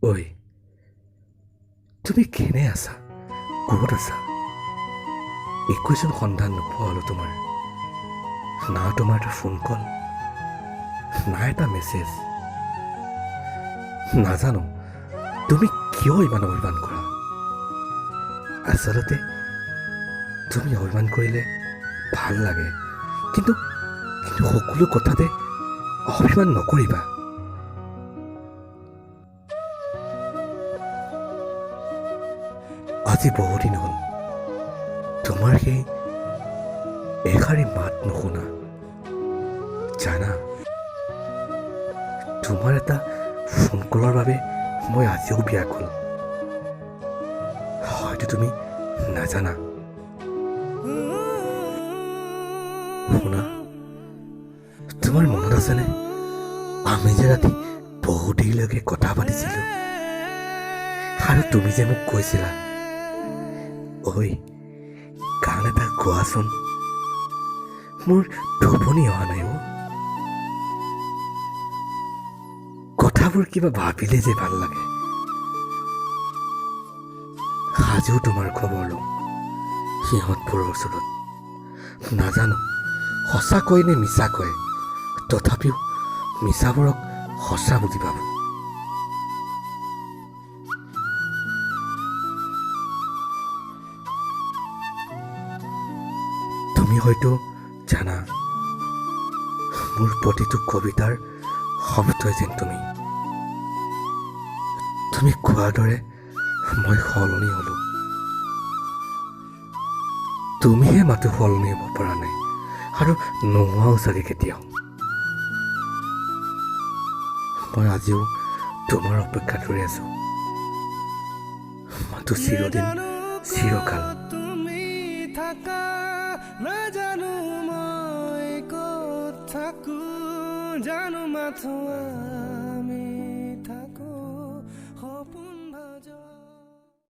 ঐ তুমি কেনে আছা? ক'ত আছা? একোজন সন্ধান নোপোৱা হ'লো তোমাৰ। না তোমাৰ এটা ফোন কল, না এটা মেছেজ। নাজানো তুমি কিয় ইমান অভিমান কৰা। আচলতে তুমি অভিমান কৰিলে ভাল লাগে, কিন্তু কিন্তু সকলো কথাতে অভিমান নকৰিবা। আজি বহুদিন হ'ল তোমাৰ সেই এষাৰি মাত নুশুনা। জানা, তোমাৰ এটা ফোন কলৰ বাবে মই আজিও ব্যাকুল। হয়তো তুমি নাজানা। শুনা, তোমাৰ মনত আছেনে আমি যে ৰাতি বহু দেৰিলৈকে কথা পাতিছিলো, আৰু তুমি যে মোক কৈছিলা, ঐ গান এটা গোৱাচোন, মোৰ টোপনি অহা নাই অ'। কথাবোৰ কিবা ভাবিলে যে ভাল লাগে। আজিও তোমাৰ খবৰ লওঁ সিহঁতবোৰৰ ওচৰত। নাজানো সঁচাকৈ নে মিছাকৈ, তথাপিও মিছাবোৰক সঁচা বুজি পাব। তুমি হয়তো জানা, মোৰ প্ৰতিটো কবিতাৰ শব্দই যেন তুমি। তুমি কোৱাৰ দৰে মই সলনি হ'লো। তুমিহে মাতো সলনি হ'ব পৰা নাই, আৰু নোহোৱাও চাগে কেতিয়াও। মই আজিও তোমাৰ অপেক্ষাত ৰৈ আছো, মাতো চিৰদিন চিৰকাল। তুমি থাকা নাজানো মই ক'ত থাকো, জানো মাথোঁ